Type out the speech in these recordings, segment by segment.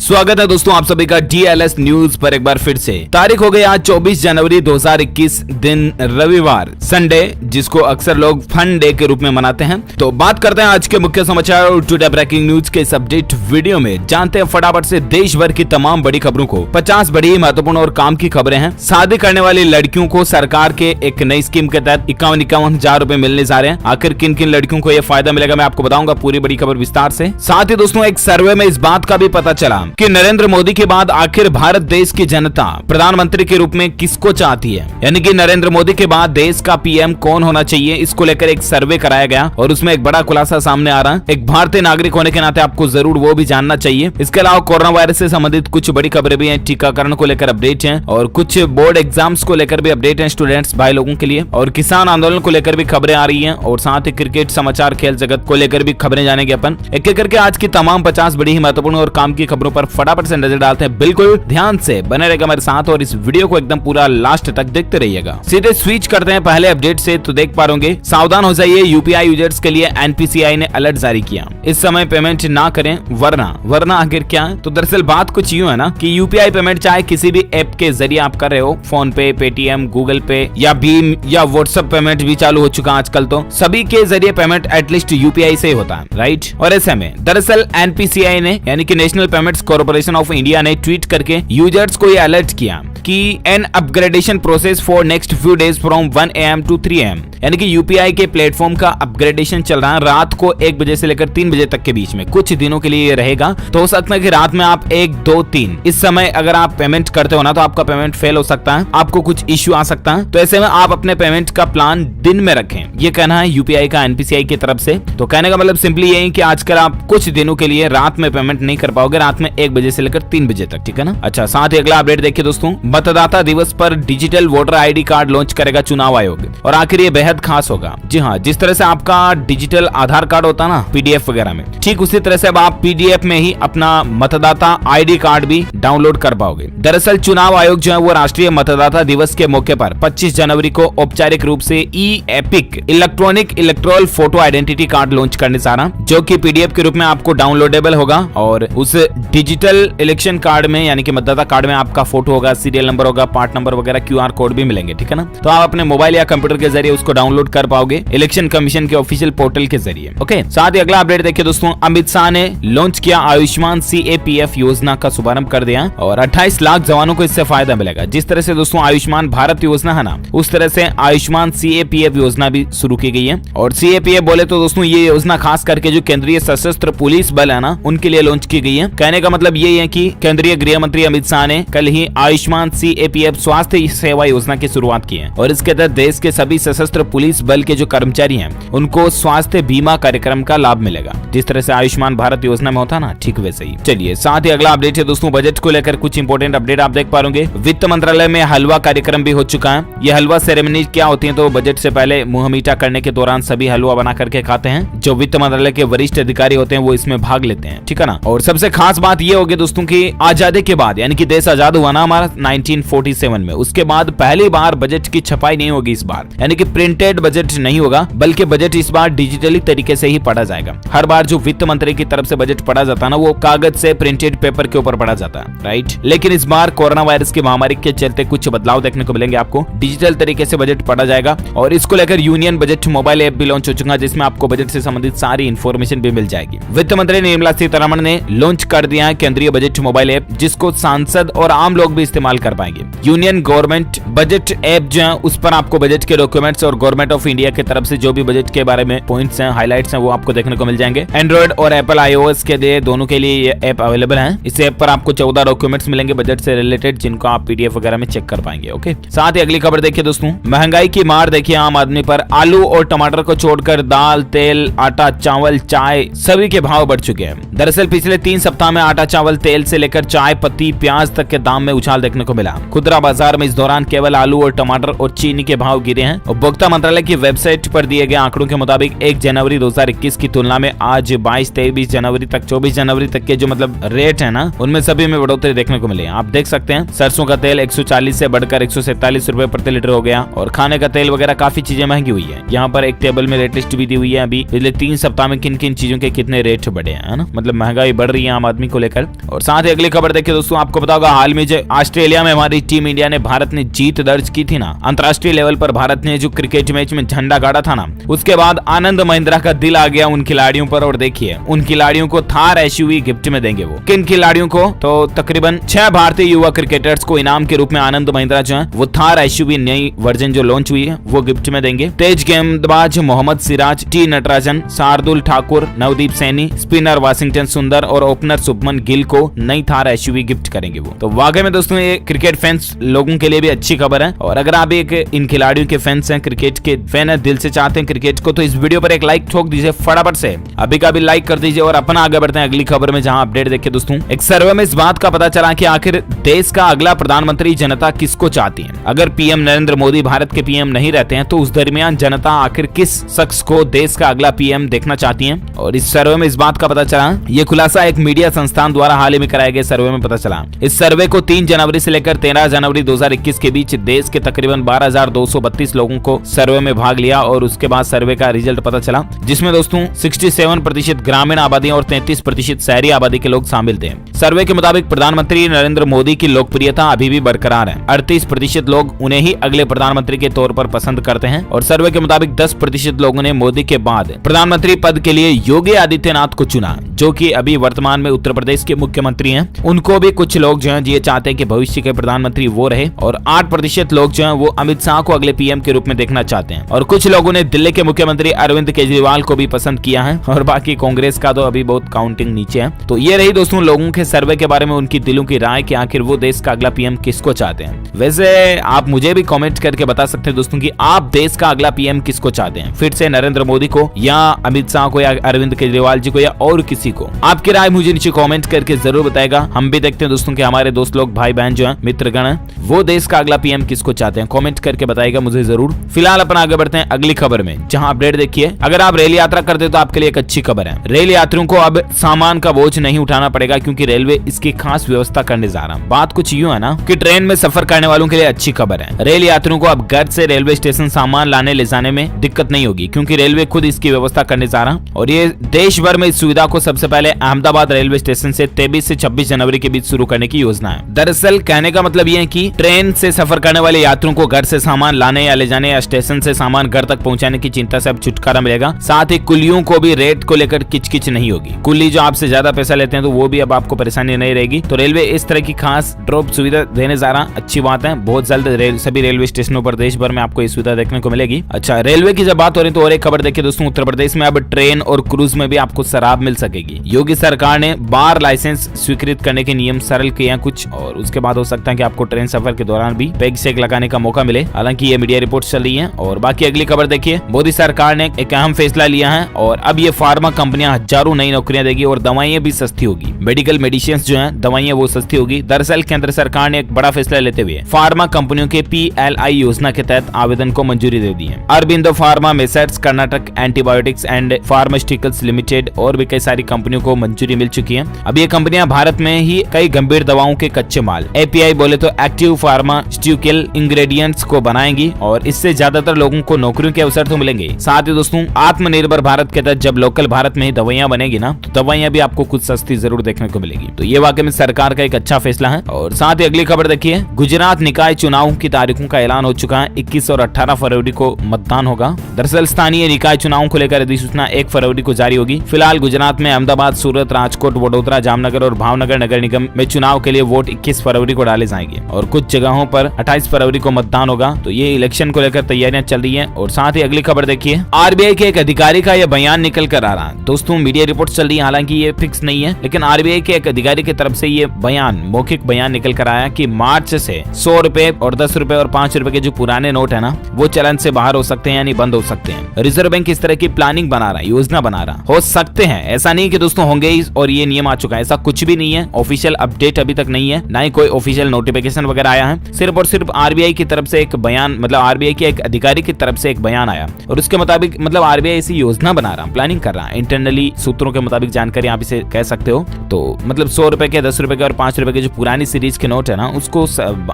स्वागत है दोस्तों आप सभी का DLS न्यूज पर एक बार फिर से। तारीख हो गई आज 24 जनवरी 2021, दिन रविवार, संडे, जिसको अक्सर लोग फन डे के रूप में मनाते हैं। तो बात करते हैं आज के मुख्य समाचार और टुडे ब्रेकिंग न्यूज के इस अपडेट वीडियो में। जानते हैं फटाफट से देश भर की तमाम बड़ी खबरों को। 50 बड़ी महत्वपूर्ण और काम की खबरें हैं। शादी करने वाली लड़कियों को सरकार के एक नई स्कीम के तहत 51 हजार रूपए मिलने जा रहे हैं। आखिर किन किन लड़कियों को यह फायदा मिलेगा मैं आपको बताऊंगा पूरी बड़ी खबर विस्तार से। साथ ही दोस्तों एक सर्वे में इस बात का भी पता चला कि नरेंद्र मोदी के बाद आखिर भारत देश की जनता प्रधानमंत्री के रूप में किसको चाहती है, यानी कि नरेंद्र मोदी के बाद देश का पीएम कौन होना चाहिए। इसको लेकर एक सर्वे कराया गया और उसमें एक बड़ा खुलासा सामने आ रहा है। एक भारतीय नागरिक होने के नाते आपको जरूर वो भी जानना चाहिए। इसके अलावा कोरोना वायरस से संबंधित कुछ बड़ी खबरें भी हैं, टीकाकरण को लेकर अपडेट है और कुछ बोर्ड एग्जाम्स को लेकर भी अपडेट है स्टूडेंट्स भाई लोगों के लिए, और किसान आंदोलन को लेकर भी खबरें आ रही है और साथ ही क्रिकेट समाचार खेल जगत को लेकर भी खबरें जानेंगे अपन। एक एक करके आज की तमाम 50 बड़ी ही महत्वपूर्ण और काम की खबरों पर फटाफट से नजर डालते हैं। बिल्कुल ध्यान से बने रहेगा मेरे साथ और इस वीडियो को एकदम पूरा लास्ट तक देखते रहिएगा। सीधे स्विच करते हैं पहले अपडेट से। तो देख पा रहे सावधान हो जाइए, यूपीआई यूजर्स के लिए NPCI ने अलर्ट जारी किया। इस समय पेमेंट ना करें वरना आखिर क्या है। तो दरअसल बात कुछ यूं है ना कि यूपीआई पेमेंट चाहे किसी भी ऐप के जरिए आप कर रहे हो, फोन पे, पेटीएम, गूगल पे या भीम या व्हाट्सएप पेमेंट भी चालू हो चुका आजकल, तो सभी के जरिए पेमेंट एटलीस्ट यूपीआई से ही होता है, राइट। और ऐसे में दरअसल NPCI ने यानी कि national payments corporation of India ने ट्वीट करके यूजर्स को यह अलर्ट किया कि an upgradation process for next few days from 1 AM to 3 AM, यानी कि यूपीआई के प्लेटफॉर्म का अपग्रेडेशन चल रहा है रात को 1 बजे से लेकर 3 बजे तक के बीच में, कुछ दिनों के लिए ये रहेगा। तो हो सकता है कि रात में आप 1, 2, 3 इस समय अगर आप पेमेंट करते हो ना तो आपका पेमेंट फेल हो सकता है, आपको कुछ इश्यू आ सकता है। तो ऐसे में आप अपने पेमेंट का प्लान दिन में रखें, ये कहना है यूपीआई का NPCI की तरफ से। तो कहने का मतलब सिंपली यही कि आजकल आप कुछ दिनों के लिए रात में पेमेंट नहीं कर पाओगे, रात में 1 बजे से लेकर 3 बजे तक, ठीक है ना। अच्छा, साथ ही अगला अपडेट देखिए दोस्तों, मतदाता दिवस पर digital voter ID card launch करेगा चुनाव आयोग और आखिर ये बेहद खास होगा। जी हाँ, जिस तरह से आपका डिजिटल आधार कार्ड होता है ना PDF वगैरह में, ठीक उसी तरह से अब आप PDF में ही अपना मतदाता ID कार्ड भी डाउनलोड कर पाओगे। दरअसल चुनाव आयोग जो है वो राष्ट्रीय मतदाता दिवस के मौके पर 25 जनवरी को औपचारिक रूप से EPIC electronic electoral photo identity card launch करने जा रहा, जो कि PDF के रूप में आपको डाउनलोडेबल होगा और उस डिजिटल इलेक्शन कार्ड में यानी कि मतदाता कार्ड में आपका फोटो होगा, सीरियल नंबर होगा, पार्ट नंबर वगैरह, QR कोड भी मिलेंगे, ठीक है ना। तो आप अपने मोबाइल या कंप्यूटर के जरिए उसको डाउनलोड कर पाओगे इलेक्शन कमीशन के ऑफिशियल पोर्टल के जरिए। ओके, साथ ही अगला अपडेट देखिए दोस्तों, अमित शाह ने लॉन्च किया आयुष्मान CAPF योजना का शुभारंभ कर दिया और 28 लाख जवानों को इससे फायदा मिलेगा। जिस तरह से दोस्तों आयुष्मान भारत योजना है ना, उस तरह से आयुष्मान CAPF योजना भी शुरू की गई है। और CAPF बोले तो दोस्तों ये योजना खास करके जो केंद्रीय सशस्त्र पुलिस बल है ना, उनके लिए लॉन्च की गई है। कहने का मतलब ये है कि केंद्रीय गृह मंत्री अमित शाह ने कल ही आयुष्मान CAPF स्वास्थ्य सेवा योजना की शुरुआत की है और इसके तहत देश के सभी सशस्त्र पुलिस बल के जो कर्मचारी हैं उनको स्वास्थ्य बीमा कार्यक्रम का लाभ मिलेगा। जिस तरह से आयुष्मान भारत योजना में होता ना, ठीक वैसे ही। चलिए साथ ही अगला अपडेट है दोस्तों, बजट को लेकर कुछ इंपोर्टेंट अपडेट आप देख पाओगे। वित्त मंत्रालय में हलवा कार्यक्रम भी हो चुका है। ये हलवा सेरेमनी क्या होती है, तो बजट से पहले मुंह मीठा करने के दौरान सभी हलवा बना करके खाते हैं। जो वित्त मंत्रालय के वरिष्ठ अधिकारी होते हैं वो इसमें भाग लेते हैं, ठीक है ना। और सबसे खास बात ये होगी दोस्तों की आजादी के बाद यानी कि देश आजाद हुआ ना हमारा 1947 में, उसके बाद पहली बार बजट की छपाई नहीं होगी इस बार, यानी कि प्रिंटेड बजट नहीं होगा बल्कि बजट इस बार डिजिटली तरीके से ही पढ़ा जाएगा। हर बार जो वित्त मंत्री की तरफ से बजट पढ़ा जाता है ना, वो कागज से प्रिंटेड पेपर के ऊपर पढ़ा जाता है, राइट। लेकिन इस बार कोरोना वायरस की महामारी के चलते कुछ बदलाव देखने को मिलेंगे आपको। डिजिटल तरीके से बजट पढ़ा जाएगा और इसको लेकर यूनियन बजट मोबाइल ऐप भी लॉन्च हो चुका है, जिसमें आपको बजट से संबंधित सारी इंफॉर्मेशन भी मिल जाएगी। वित्त मंत्री निर्मला सीतारमण ने लॉन्च कर दिया है केंद्रीय बजट मोबाइल ऐप, जिसको सांसद और आम लोग भी इस्तेमाल कर पाएंगे। यूनियन गवर्नमेंट बजट ऐप जो है उस पर आपको बजट के डॉक्यूमेंट्स और गवर्नमेंट ऑफ इंडिया की तरफ से जो भी बजट के बारे में पॉइंट्स हैं, हाइलाइट्स हैं, वो आपको देखने को मिल जाएंगे। एंड्रॉइड और एप्पल iOS के लिए दोनों के लिए ये ऐप अवेलेबल है। इस ऐप पर आपको 14 डॉक्यूमेंट्स मिलेंगे बजट से रिलेटेड, जिनको आप PDF वगैरह में चेक कर पाएंगे। ओके, साथ ही अगली खबर देखिए दोस्तों, महंगाई की मार देखिए आम आदमी पर। आलू और टमाटर को छोड़कर दाल, तेल, आटा, चावल, चाय सभी के भाव बढ़ चुके हैं। दरअसल पिछले 3 सप्ताह में आटा, चावल, तेल से लेकर चाय पत्ती, प्याज तक के दाम में उछाल देखने को को मिला। खुदरा बाजार में इस दौरान केवल आलू और टमाटर और चीनी के भाव गिरे हैं। उपभोक्ता मंत्रालय की वेबसाइट पर दिए गए आंकड़ों के मुताबिक 1 जनवरी 2021 की तुलना में आज 22-23 जनवरी तक 24 जनवरी तक के जो मतलब रेट है ना, उनमें सभी में बढ़ोतरी देखने को मिली। आप देख सकते हैं सरसों का तेल 140 से बढ़कर 147 रुपए प्रति लीटर हो गया और खाने का तेल वगैरह काफी चीजें महंगी हुई है। यहाँ पर एक टेबल में रेट लिस्ट भी दी हुई है अभी पिछले 3 सप्ताह में किन किन चीजों के कितने रेट बढ़े हैं ना, मतलब महंगाई बढ़ रही है आम आदमी को लेकर। और साथ ही अगली खबर देखिए दोस्तों, आपको पता होगा हाल में जो ऑस्ट्रेलिया में हमारी टीम इंडिया ने भारत ने जीत दर्ज की थी ना, अंतर्राष्ट्रीय लेवल पर भारत ने जो क्रिकेट मैच में झंडा गाड़ा था ना, उसके बाद आनंद महिंद्रा का दिल आ गया उन खिलाड़ियों पर। और देखिए उन खिलाड़ियों को थार एसयूवी गिफ्ट में देंगे। वो किन खिलाड़ियों को, तो तकरीबन 6 भारतीय युवा क्रिकेटर्स को इनाम के रूप में आनंद महिंद्रा जो है वो थार एसयूवी नई वर्जन जो लॉन्च हुई है वो गिफ्ट में देंगे। तेज गेंदबाज मोहम्मद सिराज, टी नटराजन, शार्दुल ठाकुर, नवदीप सैनी, स्पिनर वाशिंगटन सुंदर और ओपनर शुभमन गिल को नई थार एसयूवी गिफ्ट करेंगे वो। तो वाकई में दोस्तों ये क्रिकेट फैंस लोगों के लिए भी अच्छी खबर है। और अगर आप एक इन खिलाड़ियों के फैंस हैं, क्रिकेट के फैन है, दिल से चाहते हैं क्रिकेट को, तो इस वीडियो पर एक लाइक ठोक दीजिए फटाफट से, अभी का भी लाइक कर दीजिए। और अपना आगे बढ़ते हैं अगली खबर में, जहां अपडेट देखिए दोस्तों, एक सर्वे में इस बात का पता चला कि आखिर देश का अगला प्रधानमंत्री जनता किसको चाहती है। अगर पीएम नरेंद्र मोदी भारत के पीएम नहीं रहते हैं तो उस दरमियान जनता आखिर किस शख्स को देश का अगला पीएम देखना चाहती है। और इस सर्वे में इस बात का पता चला, ये खुलासा एक मीडिया संस्थान द्वारा हाल ही में कराए गए सर्वे में पता चला। इस सर्वे को 3 जनवरी से लेकर 13 जनवरी 2021 के बीच देश के तकरीबन 12,232 लोगों को सर्वे में भाग लिया और उसके बाद सर्वे का रिजल्ट पता चला, जिसमें दोस्तों 67% ग्रामीण आबादी और 33% शहरी आबादी के लोग शामिल थे। सर्वे के मुताबिक प्रधानमंत्री नरेंद्र मोदी की लोकप्रियता अभी भी बरकरार है। 38% लोग उन्हें ही अगले प्रधानमंत्री के तौर पर पसंद करते हैं और सर्वे के मुताबिक 10% लोगों ने मोदी के बाद प्रधानमंत्री पद के लिए योगी आदित्यनाथ को चुना, जो कि अभी वर्तमान में उत्तर प्रदेश के मुख्यमंत्री हैं। उनको भी कुछ लोग जो हैं ये चाहते हैं कि भविष्य के प्रधानमंत्री वो रहे। और 8% लोग जो हैं वो अमित शाह को अगले पीएम के रूप में देखना चाहते हैं। और कुछ लोगों ने दिल्ली के मुख्यमंत्री अरविंद केजरीवाल को भी पसंद किया है। और बाकी कांग्रेस का तो अभी बहुत काउंटिंग नीचे है। तो ये रही दोस्तों लोगों के सर्वे के बारे में उनकी दिलों की राय कि आखिर वो देश का अगला पीएम किसको चाहते हैं। वैसे आप मुझे भी कमेंट करके बता सकते हैं दोस्तों कि आप देश का अगला पीएम किसको चाहते हैं, फिर से नरेंद्र मोदी को या अमित शाह को या अरविंद केजरीवाल जी को या और किसी को। आपकी राय मुझे नीचे कमेंट करके जरूर बताएगा। हम भी देखते हैं दोस्तों कि हमारे दोस्त लोग, भाई बहन जो है, मित्रगण है, वो देश का अगला पीएम किसको चाहते हैं। कमेंट करके बताएगा मुझे जरूर। फिलहाल अपन आगे बढ़ते हैं अगली खबर में, जहां अपडेट देखिए, अगर आप रेल यात्रा करते तो आपके लिए एक अच्छी खबर है। रेल यात्रियों को अब सामान का बोझ नहीं उठाना पड़ेगा क्योंकि रेलवे इसकी खास व्यवस्था करने जा रहा है। बात कुछ यूं है ना कि ट्रेन में सफर करने वालों के लिए अच्छी खबर है। रेल यात्रियों को अब घर से रेलवे स्टेशन सामान लाने ले जाने में दिक्कत नहीं होगी क्योंकि रेलवे खुद इसकी व्यवस्था करने जा रहा है। और ये देश भर में इस सुविधा को सबसे पहले अहमदाबाद रेलवे स्टेशन से 23 से 26 जनवरी के बीच शुरू करने की योजना है। दरअसल कहने का मतलब ये है कि ट्रेन से सफर करने वाले यात्रियों को घर से सामान लाने या ले जाने या स्टेशन से सामान घर तक पहुंचाने की चिंता से अब छुटकारा मिलेगा। साथ ही कुलियों को भी रेट को लेकर किचकिच नहीं होगी। कुली जो आपसे ज्यादा पैसा लेते हैं तो वो भी अब आपको परेशानी नहीं रहेगी। तो रेलवे इस तरह की खास ड्रॉप सुविधा देने जा रहा, अच्छी बात है। बहुत जल्द सभी रेलवे स्टेशनों पर देश भर में आपको ये सुविधा देखने को मिलेगी। अच्छा, रेलवे की जब बात हो रही तो और एक खबर देखिए दोस्तों, उत्तर प्रदेश में अब ट्रेन और क्रूज में भी आपको शराब मिल सकेगी। योगी सरकार ने बार लाइसेंस स्वीकृत करने के नियम सरल किए हैं कुछ, और उसके बाद हो सकता है कि आपको ट्रेन सफर के दौरान भी पेग शेक लगाने का मौका मिले। हालांकि ये मीडिया रिपोर्ट चल रही है। और बाकी अगली खबर देखिए, मोदी सरकार ने एक अहम फैसला लिया है और अब ये फार्मा कंपनियां हजारों नई नौकरियां देगी और दवाइयां भी सस्ती होगी। मेडिकल मेडिसिन जो है दवाइयां वो सस्ती होगी। दरअसल केंद्र सरकार ने एक बड़ा फैसला लेते हुए फार्मा कंपनियों के PLI योजना के तहत आवेदन को मंजूरी दे दी है। Aurobindo pharma, messrs, Karnataka antibiotics and pharmaceuticals limited और भी कई सारी कंपनियों को मंजूरी मिल चुकी है। अब ये कंपनियां भारत में ही कई गंभीर दवाओं के कच्चे माल API बोले तो एक्टिव फार्मास्यूटिकल इंग्रेडिएंट्स को बनाएंगी और इससे ज्यादातर लोगों को नौकरियों के अवसर तो मिलेंगे। साथ ही दोस्तों आत्मनिर्भर भारत के तहत जब लोकल भारत में ही दवाइयां बनेगी ना, तो दवाइयां भी आपको कुछ सस्ती जरूर देखने को मिलेगी। तो ये वाकई में सरकार का एक अच्छा फैसला है। और साथ ही अगली खबर देखिए, गुजरात निकाय चुनाव की तारीखों का ऐलान हो चुका है। 21 और 18 फरवरी को मतदान होगा। दरअसल स्थानीय निकाय चुनाव को लेकर अधिसूचना 1 फरवरी को जारी होगी। फिलहाल गुजरात में अहमदाबाद, सूरत, राजकोट, वडोदरा, जामनगर और भावनगर नगर निगम में चुनाव के लिए वोट 21 फरवरी को डाले जाएंगे और कुछ जगहों पर 28 फरवरी को मतदान होगा। तो ये इलेक्शन को लेकर तैयारियां चल रही है। और साथ ही अगली खबर देखिए, RBI के एक अधिकारी का यह बयान निकल कर आ रहा है। दोस्तों मीडिया रिपोर्ट चल रही है, हालांकि ये फिक्स नहीं है, लेकिन RBI के एक अधिकारी की तरफ से ये बयान, मौखिक बयान निकल कर आया कि मार्च से 100 रुपए और 10 रुपए और 5 रुपए के जो पुराने नोट है ना, वो चलन से बाहर हो सकते हैं यानी बंद हो सकते हैं। रिजर्व बैंक इस तरह की प्लानिंग बना रहा है, योजना बना रहा, हो सकते हैं। ऐसा नहीं कि दोस्तों होंगे ही और ये नियम आ चुका है, ऐसा कुछ भी नहीं है। ऑफिशियल अपडेट अभी तक नहीं है, ना ही कोई ऑफिशियल ऑफिशियल नोटिफिकेशन वगैरह आया है। सिर्फ और सिर्फ आरबीआई की तरफ से एक बयान, मतलब आरबीआई के एक अधिकारी की तरफ से एक बयान आया और उसके मुताबिक मतलब आरबीआई ऐसी योजना बना रहा, प्लानिंग कर रहा है, इंटरनली सूत्रों के मुताबिक जानकारी आप इसे कह सकते हो। तो मतलब 100 रुपए के, 10 रुपए के और 5 रुपए के जो पुरानी सीरीज के नोट है ना, उसको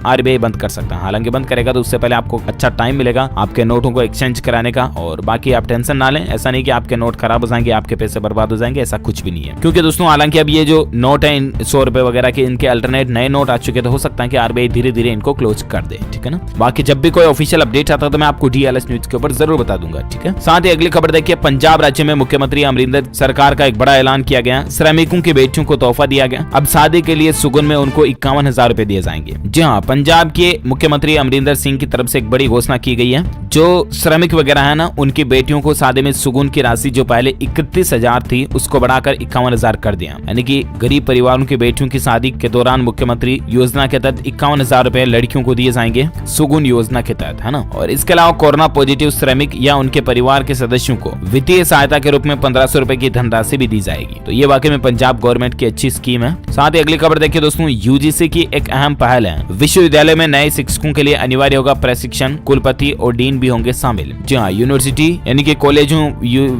आरबीआई बंद कर सकता है। हालांकि बंद करेगा तो उससे पहले आपको अच्छा टाइम मिलेगा आपके नोटों को एक्सचेंज कराने का। और बाकी आप टेंशन ना लें, ऐसा नहीं कि आपके नोट खराब हो जाएंगे, आपके पैसे बर्बाद हो जाएंगे, ऐसा कुछ भी नहीं है। क्योंकि दोस्तों हालांकि अब ये जो नोट है 100 रुपए वगैरह के, इनके अल्टरनेट नए नोट आ चुके, तो हो सकता है कि आरबीआई धीरे धीरे इनको क्लोज कर दे, ठीक है ना। बाकी जब भी कोई ऑफिशियल अपडेट आता है तो मैं आपको डीएलएस न्यूज के ऊपर जरूर बता दूंगा, ठीक है। साथ ही अगली खबर देखिए, पंजाब राज्य में मुख्यमंत्री अमरिंदर सरकार का एक बड़ा ऐलान किया गया, श्रमिकों की बेटियों को तोहफा दिया गया। अब शादी के लिए सुगुन में उनको 51,000 रुपए दिए जाएंगे। जी हाँ, पंजाब के मुख्यमंत्री अमरिंदर सिंह की तरफ से एक बड़ी घोषणा की गई है। जो श्रमिक वगैरह है ना, उनकी बेटियों को शादी में सुगुन की राशि जो पहले 31,000 थी उसको बढ़ाकर 51,000 कर दिया। यानी कि गरीब परिवारों की बेटियों की शादी के दौरान मुख्यमंत्री योजना के तहत 51,000 रुपए लड़कियों को दिए जाएंगे, सुगुन योजना के तहत, है ना। और इसके अलावा कोरोना पॉजिटिव श्रमिक या उनके परिवार के सदस्यों को वित्तीय सहायता के रूप में 1500 रुपए की धनराशि भी दी जाएगी। तो ये वाकई में पंजाब गवर्नमेंट की अच्छी स्कीम है। साथ ही अगली खबर देखिए दोस्तों, यूजीसी की एक अहम पहल है, विश्वविद्यालय में नए शिक्षकों के लिए अनिवार्य होगा प्रशिक्षण, कुलपति और डीन भी होंगे शामिल। जी हाँ, यूनिवर्सिटी यानी कि कॉलेजों,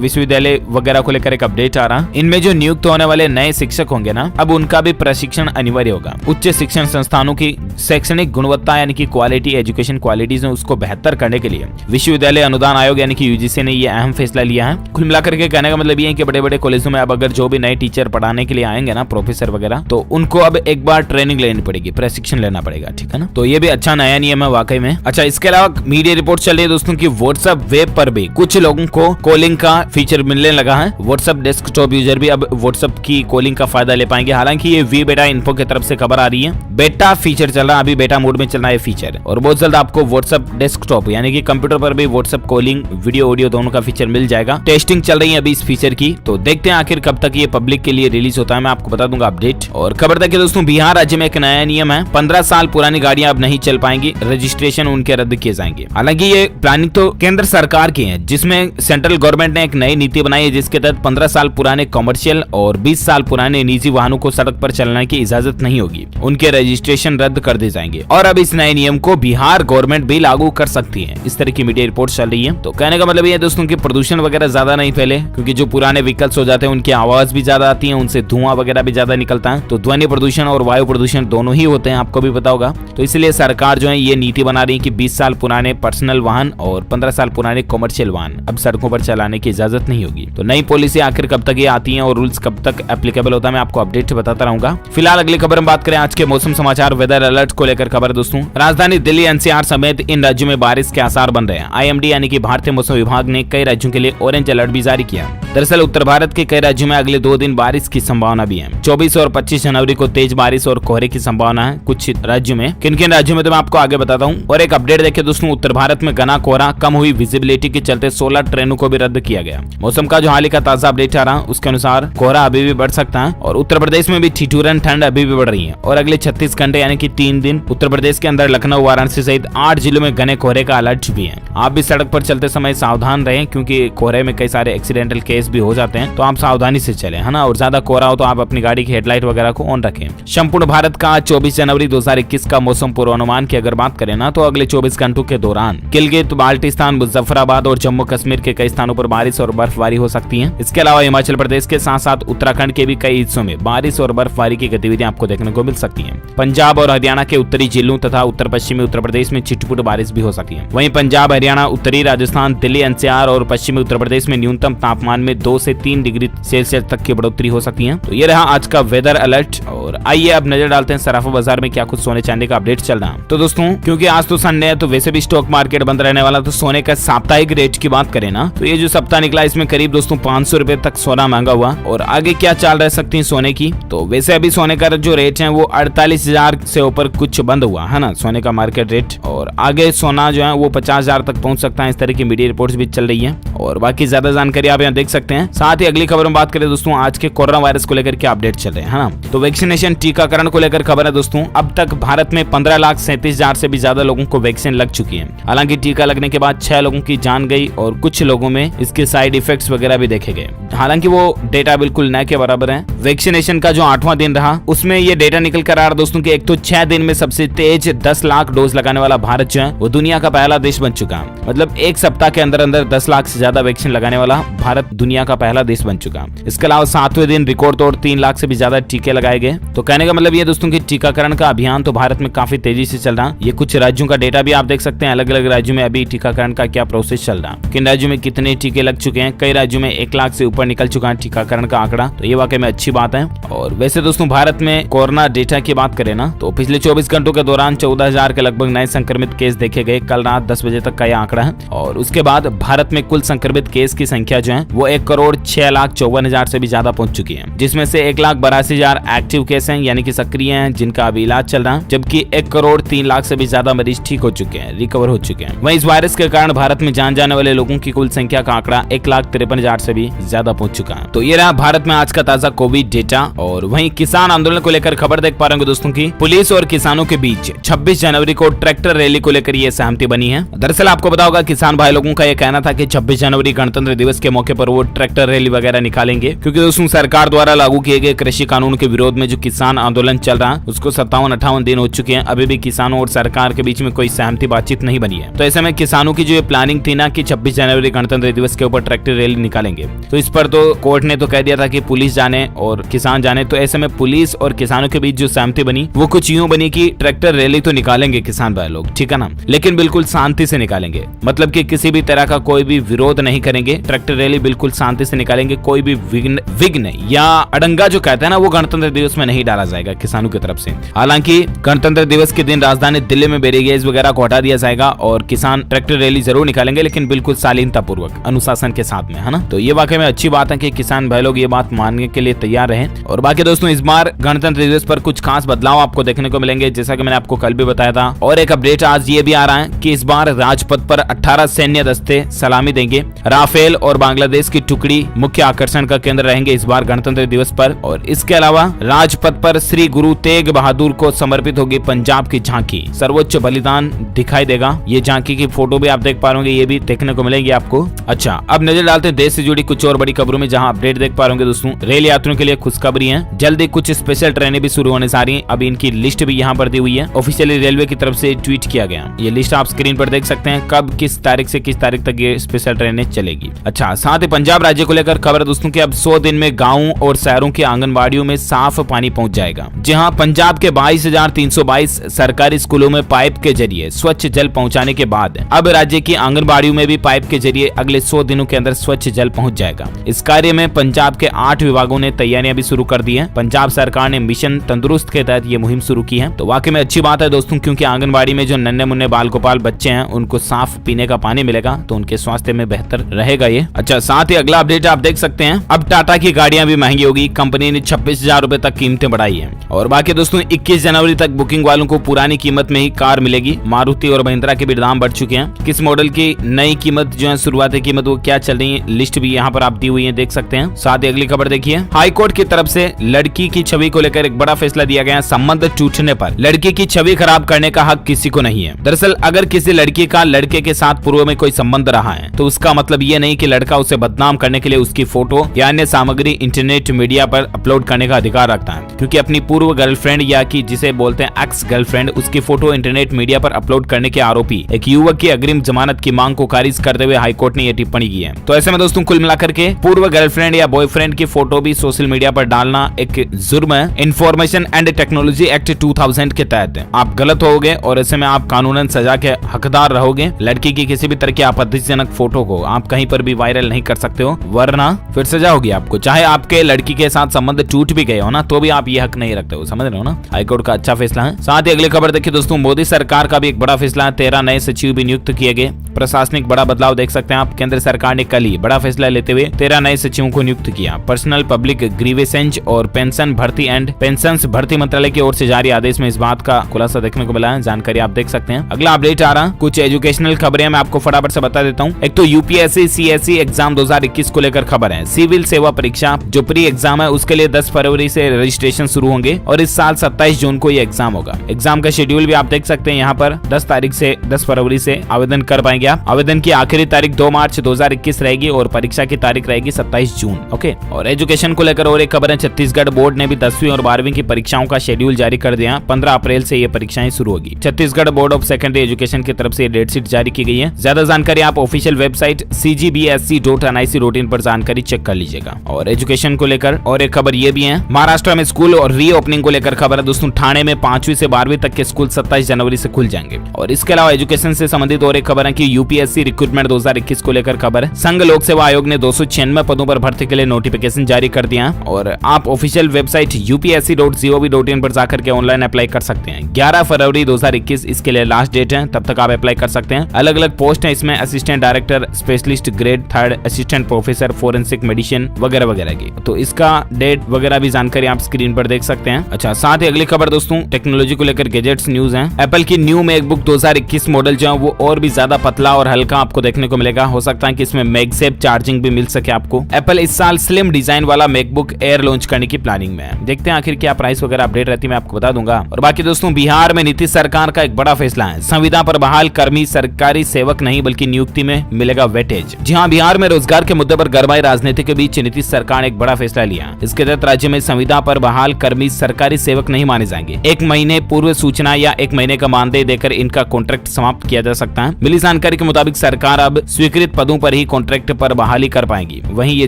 विश्वविद्यालय वगैरह को लेकर एक अपडेट आ रहा। इनमें जो नियुक्त होने वाले नए शिक्षक होंगे ना, अब उनका भी प्रशिक्षण अनिवार्य होगा। उच्च शिक्षण संस्थानों की शैक्षणिक गुणवत्ता यानी कि क्वालिटी, एजुकेशन क्वालिटीज उसको बेहतर करने के लिए विश्वविद्यालय अनुदान आयोग यानी कि यूजीसी ने ये अहम फैसला लिया है। कुल मिलाकर के कहने का मतलब ये है कि बड़े बड़े कॉलेजों में अब अगर जो भी नए टीचर पढ़ाने के लिए आएंगे ना, प्रोफेसर वगैरह, तो उनको अब एक बार ट्रेनिंग लेनी पड़ेगी, प्रशिक्षण लेना पड़ेगा, ठीक है ना। तो ये भी अच्छा नया नियम है वाकई में। अच्छा, इसके अलावा मीडिया रिपोर्ट चल रही है दोस्तों की व्हाट्सएप वेब पर भी कुछ लोगों को कॉलिंग का फीचर मिलने लगा है। व्हाट्सएप डेस्कटॉप यूजर भी अब व्हाट्सएप की कॉलिंग का फायदा ले पाएंगे। हालांकि ये वी बेटा इन्फो की तरफ से खबर आ रही है, बेटा फीचर चल रहा है, अभी बेटा मोड में चल रहा है फीचर, और बहुत जल्द आपको व्हाट्सएप डेस्कटॉप यानी कि कंप्यूटर पर भी व्हाट्सएप कॉलिंग, वीडियो ऑडियो दोनों का फीचर मिल जाएगा। टेस्टिंग चल रही है अभी इस फीचर की, तो देखते हैं आखिर कब तक ये पब्लिक के लिए रिलीज होता है, मैं आपको बता दूंगा अपडेट। और खबर देखिए दोस्तों, बिहार राज्य में एक नया नियम है, 15 साल पुरानी गाड़ियां अब नहीं चल पाएंगी, रजिस्ट्रेशन उनके रद्द किए जाएंगे। हालांकि ये प्लानिंग तो केंद्र सरकार की है, जिसमें सेंट्रल गवर्नमेंट ने एक नई नीति बनाई है, जिसके तहत 15 साल पुराने कमर्शियल और 20 साल पुराने निजी वाहनों को सड़क पर चलने की इजाजत नहीं होगी, उनके रजिस्ट्रेशन रद्द कर दिए जाएंगे। और अब इस नए नियम को बिहार गवर्नमेंट भी लागू कर सकती है, इस तरह की मीडिया रिपोर्ट चल रही है। तो कहने का मतलब ये दोस्तों की प्रदूषण वगैरह ज्यादा नहीं फैले, क्योंकि जो पुराने व्हीकल्स हो जाते हैं उनकी आवाज भी ज्यादा आती है, उनसे धुआं वगैरह भी ज्यादा निकलता है, तो ध्वनि प्रदूषण और वायु प्रदूषण दोनों ही होते हैं, आपको भी पता होगा। तो इसलिए सरकार जो है ये नीति बना रही है कि 20 साल पुराने पर्सनल वाहन और 15 साल पुराने कमर्शियल वाहन अब सड़कों पर चलाने की इजाजत नहीं होगी। तो नई पॉलिसी आखिर कब तक ये आती है और रूल्स कब तक एप्लीकेबल होता है, मैं आपको अपडेट बताता रहूंगा। फिलहाल अगली खबर हम बात करें आज के मौसम समाचार वेदर अलर्ट को लेकर खबर दोस्तों, राजधानी दिल्ली, एनसीआर समेत इन राज्यों में बारिश के आसार बन रहे हैं। आईएमडी यानी कि भारतीय मौसम विभाग ने कई राज्यों के लिए ऑरेंज अलर्ट भी जारी किया। दरअसल उत्तर भारत के कई राज्यों में अगले 2 दिन बारिश की संभावना भी है। 24 और 25 जनवरी को तेज बारिश और कोहरे की संभावना है कुछ राज्यों में। किन किन राज्यों में तो मैं आपको आगे बताता हूँ। और एक अपडेट देखिए दोस्तों, उत्तर भारत में घना कोहरा, कम हुई विजिबिलिटी के चलते 16 ट्रेनों को भी रद्द किया गया। मौसम का जो हाल ही का ताजा अपडेट आ रहा है उसके अनुसार कोहरा अभी भी बढ़ सकता है और उत्तर प्रदेश में भी ठिठुरन ठंड अभी भी बढ़ रही है। और अगले 36 घंटे यानी कि 3 दिन उत्तर प्रदेश के अंदर लखनऊ, वाराणसी सहित 8 जिलों में घने कोहरे का अलर्ट भी है। आप भी सड़क पर चलते समय सावधान रहें, क्योंकि कोहरे में कई सारे एक्सीडेंटल केस भी हो जाते हैं, तो आप सावधानी से चलें, है ना। और ज्यादा कोहरा हो तो आप अपनी गाड़ी की हेडलाइट वगैरह को ऑन रखें। संपूर्ण भारत का 24 जनवरी 2021 का मौसम पूर्वानुमान की अगर बात करें ना, तो अगले 24 घंटों के दौरान गिलगित, बाल्टिस्तान, मुजफ्फराबाद और जम्मू कश्मीर के कई स्थानों पर बारिश और बर्फबारी हो सकती है। इसके अलावा हिमाचल प्रदेश के साथ साथ उत्तराखंड के भी कई हिस्सों में बारिश और बर्फबारी की गतिविधियां आपको देखने को मिल सकती हैं। पंजाब और हरियाणा के उत्तरी जिलों तथा उत्तर पश्चिमी उत्तर प्रदेश में छिटपुट बारिश भी हो सकती है। वहीं पंजाब, हरियाणा, उत्तरी राजस्थान, दिल्ली, एनसीआर और पश्चिमी उत्तर प्रदेश में न्यूनतम तापमान में 2 से 3 डिग्री सेल्सियस तक की बढ़ोतरी हो सकती है। तो ये रहा आज का वेदर अलर्ट। और आइए अब नजर डालते हैं सराफा बाजार में क्या कुछ सोने चांदी का अपडेट चल रहा है। तो दोस्तों, क्योंकि आज तो संडे है तो वैसे भी स्टॉक मार्केट बंद रहने वाला, तो सोने का साप्ताहिक रेट की बात करें ना, तो ये जो सप्ताह निकला इसमें करीब दोस्तों 500 रुपए तक सोना महंगा हुआ। और आगे क्या चाल रह सकती है सोने की, तो वैसे अभी सोने का जो रेट है वो 48,000 से ऊपर कुछ बंद हुआ है ना, सोने का मार्केट रेट। और आगे सोना जो है वो 50,000 तक पहुंच सकता है, इस तरह की मीडिया रिपोर्ट्स भी चल रही है। और बाकी ज्यादा जानकारी आप यहाँ देख सकते सकते हैं। साथ ही अगली खबर में बात करें दोस्तों, आज के कोरोना वायरस को लेकर क्या अपडेट चल रहे हैं, है ना। तो वैक्सीनेशन टीकाकरण को लेकर खबर है दोस्तों, अब तक भारत में 15,37,000 से भी ज्यादा लोगों को वैक्सीन लग चुकी है। हालांकि टीका लगने के बाद 6 लोगों की जान गई और कुछ लोगों में इसके साइड इफेक्ट्स वगैरह भी देखे गए। हालांकि वो डेटा बिल्कुल न के बराबर है। वैक्सीनेशन का जो 8वां दिन रहा उसमें ये डेटा निकल कर आ रहा दोस्तों कि एक तो 6 दिन में सबसे तेज 10 लाख डोज लगाने वाला भारत जो है वो दुनिया का पहला देश बन चुका है। मतलब एक सप्ताह के अंदर अंदर 10 लाख से ज्यादा वैक्सीन लगाने वाला भारत दुनिया का पहला देश बन चुका है। इसके अलावा 7वें दिन रिकॉर्ड तोड़ 3 लाख से भी ज्यादा टीके लगाए गए। तो कहने का मतलब ये दोस्तों की टीकाकरण का अभियान तो भारत में काफी तेजी से चल रहा। ये कुछ राज्यों का डेटा भी आप देख सकते हैं, अलग अलग राज्यों में अभी टीकाकरण का क्या प्रोसेस चल रहा, किन राज्यों में कितने टीके लग चुके हैं। कई राज्यों में 1 लाख से ऊपर निकल चुका है टीकाकरण का आंकड़ा, तो ये वाकई में अच्छी बात है। और वैसे दोस्तों भारत में कोरोना डेटा की बात करें ना तो पिछले 24 घंटों के दौरान 14,000 के लगभग नए संक्रमित केस देखे गए। कल रात 10 बजे तक का यह आंकड़ा है। और उसके बाद भारत में कुल संक्रमित केस की संख्या जो है वो 1,06,54,000 से भी ज्यादा पहुंच चुकी है, जिसमें से 1,82,000 एक्टिव केस हैं यानी कि सक्रिय हैं जिनका अभी इलाज चल रहा है, जबकि 1,03,00,000 से भी ज्यादा मरीज ठीक हो चुके हैं, रिकवर हो चुके हैं। वहीं इस वायरस के कारण भारत में जान जाने वाले लोगों की कुल संख्या का आंकड़ा 1,53,000 से भी ज्यादा पहुंच चुका है। तो ये रहा भारत में आज का ताजा कोविड डेटा। और वहीं किसान आंदोलन को लेकर खबर देख पा रहे होंगे दोस्तों की पुलिस और किसानों के बीच 26 जनवरी को ट्रैक्टर रैली को लेकर ये सहमति बनी है। दरअसल आपको पता होगा किसान भाई लोगों का ये कहना था कि 26 जनवरी गणतंत्र दिवस के मौके पर वो ट्रैक्टर रैली वगैरह निकालेंगे, क्योंकि दोस्तों सरकार द्वारा लागू किए गए कृषि कानून के विरोध में जो किसान आंदोलन चल रहा है उसको 57-58 दिन हो चुके हैं, अभी भी किसानों और सरकार के बीच में कोई सहमति बातचीत नहीं बनी है। तो ऐसे में किसानों की जो ये प्लानिंग थी ना कि 26 जनवरी गणतंत्र दिवस के ऊपर ट्रैक्टर रैली निकालेंगे, तो इस पर तो कोर्ट ने तो कह दिया था कि पुलिस जाने और किसान जाने। तो ऐसे में पुलिस और किसानों के बीच जो सहमति बनी वो कुछ यूं बनी कि ट्रैक्टर रैली तो निकालेंगे किसान भाई लोग, ठीक है ना, लेकिन बिल्कुल शांति से निकालेंगे। मतलब कि किसी भी तरह का कोई भी विरोध नहीं करेंगे, ट्रैक्टर रैली बिल्कुल शांति से निकालेंगे। कोई भी विघ्न या अड़ंगा जो कहते हैं ना वो गणतंत्र दिवस में नहीं डाला जाएगा किसानों की तरफ से। हालांकि गणतंत्र दिवस के दिन राजधानी दिल्ली में बैरिकेड्स वगैरह को हटा दिया जाएगा और किसान ट्रैक्टर रैली जरूर निकालेंगे, लेकिन बिल्कुल शालीनता पूर्वक अनुशासन के साथ में, है ना। तो ये वाकई में अच्छी बात है कि किसान भाई लोग ये बात मानने के लिए तैयार रहे। और बाकी दोस्तों इस बार गणतंत्र दिवस पर कुछ खास बदलाव आपको देखने को मिलेंगे, जैसा कि मैंने आपको कल भी बताया था। और एक अपडेट आज ये भी आ रहा है कि इस बार राजपथ पर 18 सैन्य दस्ते सलामी देंगे। राफेल और बांग्लादेश की टुकड़ी मुख्य आकर्षण का केंद्र रहेंगे इस बार गणतंत्र दिवस पर। और इसके अलावा राजपथ पर श्री गुरु तेग बहादुर को समर्पित होगी पंजाब की झांकी, सर्वोच्च बलिदान दिखाई देगा। ये झांकी की फोटो भी आप देख पा रहे होंगे, ये भी देखने को मिलेगी आपको। अच्छा, अब नजर डालते हैं देश से जुड़ी कुछ और बड़ी खबरों में, जहां अपडेट देख पा रहे होंगे दोस्तों। रेल यात्रियों के लिए खुशखबरी है, जल्दी कुछ स्पेशल ट्रेनें भी शुरू होने जा रही हैं। अभी इनकी लिस्ट भी यहाँ पर दी हुई है, ऑफिशियली रेलवे की तरफ से ट्वीट किया गया। ये लिस्ट आप स्क्रीन पर देख सकते हैं, कब किस तारीख से किस तारीख तक ये स्पेशल ट्रेनें चलेगी। अच्छा, साथ ही पंजाब राज्य को लेकर खबर दोस्तों कि अब 100 दिन में गाँव और शहरों के आंगनबाड़ियों में साफ पानी पहुंच जाएगा। जहाँ पंजाब के 22,322 सरकारी स्कूलों में पाइप के जरिए स्वच्छ जल पहुंचाने के बाद अब राज्य की आंगनबाड़ियों में भी पाइप के जरिए अगले 100 दिनों के अंदर स्वच्छ जल पहुंच जाएगा। इस कार्य में पंजाब के 8 विभागों ने तैयारियां भी शुरू कर दी है। पंजाब सरकार ने मिशन तंदुरुस्त के तहत ये मुहिम शुरू की है। तो वाकई में अच्छी बात है दोस्तों, क्योंकि आंगनबाड़ी में जो नन्हे मुन्ने बाल गोपाल बच्चे हैं उनको साफ पीने का पानी मिलेगा, तो उनके स्वास्थ्य में बेहतर रहेगा ये। अच्छा, साथ ही अगला अपडेट आप देख सकते हैं, अब टाटा की गाड़ियां भी महंगी होगी। कंपनी ने 26,000 रुपए तक कीमतें बढ़ाई है। और बाकी दोस्तों 21 जनवरी तक बुकिंग वालों को पुरानी कीमत में ही कार मिलेगी। मारुति और महिंद्रा के भी दाम बढ़ चुके हैं। किस मॉडल की नई कीमत जो है शुरुआती कीमत वो क्या चल रही है, लिस्ट भी यहाँ पर आप दी हुई है, देख सकते हैं। साथ ही अगली खबर देखिए, हाई कोर्ट की तरफ से लड़की की छवि को लेकर एक बड़ा फैसला दिया गया है। संबंध टूटने पर लड़की की छवि खराब करने का हक किसी को नहीं है। दरअसल अगर किसी लड़की का लड़के के साथ पूर्व में कोई संबंध रहा है तो उसका मतलब ये नहीं कि लड़का उसे बदनाम करने के लिए उसकी फोटो या अन्य सामग्री इंटरनेट मीडिया पर अपलोड करने का अधिकार रखता है, क्योंकि अपनी पूर्व गर्लफ्रेंड या कि जिसे बोलते हैं एक्स गर्लफ्रेंड, उसकी फोटो इंटरनेट मीडिया पर अपलोड करने के आरोपी एक युवक की अग्रिम जमानत की मांग को खारिज करते हुए हाईकोर्ट ने यह टिप्पणी की है। तो ऐसे में दोस्तों कुल मिलाकर के पूर्व गर्लफ्रेंड या बॉयफ्रेंड की फोटो भी सोशल मीडिया पर डालना एक जुर्म है। इंफॉर्मेशन एंड टेक्नोलॉजी एक्ट 2000 के तहत आप गलत होगे और ऐसे में आप कानूनन सजा के हकदार रहोगे। लड़की की किसी भी तरह की आपत्तिजनक फोटो को आप कहीं पर भी वायरल नहीं कर सकते हो, वरना फिर सजा होगी आपको। चाहे आपके लड़की के साथ संबंध टूट भी गए हो ना, तो भी आप ये हक नहीं रखते हो, समझ रहे हो ना। हाईकोर्ट का अच्छा फैसला है। साथ ही अगली खबर देखिए दोस्तों, मोदी सरकार का भी एक बड़ा फैसला है। 13 नए सचिव भी नियुक्त किए गए। प्रशासनिक बड़ा बदलाव देख सकते हैं आप। केंद्र सरकार ने कल ही बड़ा फैसला लेते हुए 13 नए सचिवों को नियुक्त किया। पर्सनल पब्लिक ग्रीवेसेंस और पेंशन भर्ती एंड पेंशंस भर्ती मंत्रालय की ओर से जारी आदेश में इस बात का खुलासा देखने को मिला है। जानकारी आप देख सकते हैं। अगला अपडेट आ रहा, कुछ एजुकेशनल खबरें मैं आपको फटाफट से बता देता हूँ। एक तो यूपीएससी सीएससी एग्जाम 2021 को लेकर खबर है। सिविल सेवा परीक्षा जो प्री एग्जाम है उसके लिए 10 फरवरी से रजिस्ट्रेशन शुरू होंगे और इस साल 27 जून को ये एग्जाम होगा। एग्जाम का शेड्यूल भी आप देख सकते हैं यहाँ पर 10 फरवरी से आवेदन कर पाएंगे आप। आवेदन की आखिरी तारीख 2 मार्च 2021 रहेगी और परीक्षा की तारीख रहेगी 27 जून। ओके, और एजुकेशन को लेकर और एक खबर है, छत्तीसगढ़ बोर्ड ने भी 10वीं और 12वीं की परीक्षाओं का शेड्यूल जारी कर दिया। 15 अप्रैल से ये परीक्षाएं शुरू होगी। Chhattisgarh board of secondary education की तरफ से डेट शीट जारी की गई है। ज्यादा जानकारी आप ऑफिशियल वेबसाइट cgbsc.nic.in पर जानकारी चेक कर लीजिएगा। और एजुकेशन को लेकर और एक खबर ये भी है, महाराष्ट्र में स्कूल और रीओपनिंग को लेकर खबर है दोस्तों। ठाणे में 5वीं से 12वीं तक के स्कूल 27 जनवरी से खुल जाएंगे। और इसके अलावा एजुकेशन से संबंधित और एक खबर है कि यूपीएससी रिक्रूटमेंट 2021 को लेकर खबर है। संघ लोक सेवा आयोग ने 296 पदों पर भर्ती के लिए नोटिफिकेशन जारी कर दिया है और आप ऑफिशियल वेबसाइट upsc.gov.in पर जाकर के ऑनलाइन अप्लाई कर सकते हैं। 11 फरवरी 2021 इसके लिए लास्ट डेट है, तब तक आप अप्लाई कर सकते हैं। अलग अलग पोस्ट है इसमें, assistant director, specialist grade 3, assistant professor forensic medicine वगैरह वगैरह की। तो इसका डेट वगैरह भी जानकारी आप स्क्रीन पर देख सकते हैं। अच्छा, साथ ही अगली खबर दोस्तों टेक्नोलॉजी को लेकर गैजेट्स न्यूज है। एप्पल की न्यू मैकबुक 2021 मॉडल जो है वो और भी ज्यादा पतला और हल्का आपको देखने को मिलेगा। हो सकता है कि इसमें मैगसेफ चार्जिंग भी मिल सके आपको। एप्पल इस साल स्लिम डिजाइन वाला मैकबुक एयर लॉन्च करने की प्लानिंग में है। देखते हैं आखिर क्या प्राइस वगैरह अपडेट रहती है, मैं आपको बता दूंगा। और बाकी दोस्तों बिहार में नीतीश सरकार का एक बड़ा फैसला है। संविदा पर बहाल कर्मी सरकारी सेवक नहीं बल्कि नियुक्ति में मिलेगा वेटेज। जी हाँ, बिहार में रोजगार के मुद्दे पर गरमाई राजनीति के बीच नीतीश सरकार ने एक बड़ा फैसला लिया। इसके तहत राज्य में संविदा पर बहाल कर्मी सरकारी सेवक नहीं माने जाएंगे। 1 महीने पूर्व सूचना या 1 महीने का मानदेय देकर इनका कॉन्ट्रैक्ट समाप्त किया जा सकता है। मिली जानकारी के मुताबिक सरकार अब स्वीकृत पदों पर ही कॉन्ट्रैक्ट पर बहाली कर पाएंगी। वहीं ये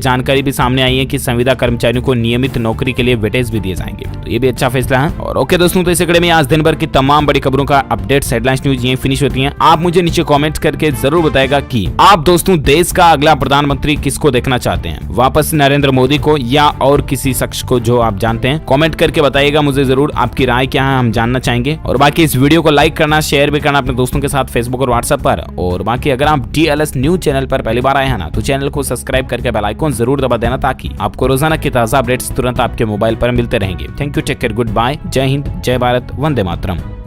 जानकारी भी सामने आई है कि संविदा कर्मचारियों को नियमित नौकरी के लिए वेटेज भी दिए जाएंगे। तो ये भी अच्छा फैसला है। और ओके दोस्तों, तो इस कड़े में आज दिन भर की तमाम बड़ी खबरों का अपडेट्स हेडलाइंस न्यूज यहीं फिनिश होती हैं। आप मुझे नीचे कमेंट करके जरूर बताएगा कि आप दोस्तों देश का अगला प्रधानमंत्री किसको देखना चाहते हैं, वापस नरेंद्र मोदी को या और किसी शख्स को जो आप जानते हैं। कमेंट करके बताइएगा मुझे जरूर, आपकी राय क्या है हम जानना चाहेंगे। और बाकी इस वीडियो को लाइक करना, शेयर भी करना अपने दोस्तों के साथ फेसबुक और व्हाट्सएप पर। और बाकी अगर आप DLS न्यूज चैनल पर पहली बार आए हैं ना, तो चैनल को सब्सक्राइब करके बेल आइकन जरूर दबा देना ताकि आपको रोजाना की ताजा अपडेट्स तुरंत आपके मोबाइल पर मिलते रहेंगे। Thank you, take care, good bye, Jai Hind, जय भारत, वंदे मातरम।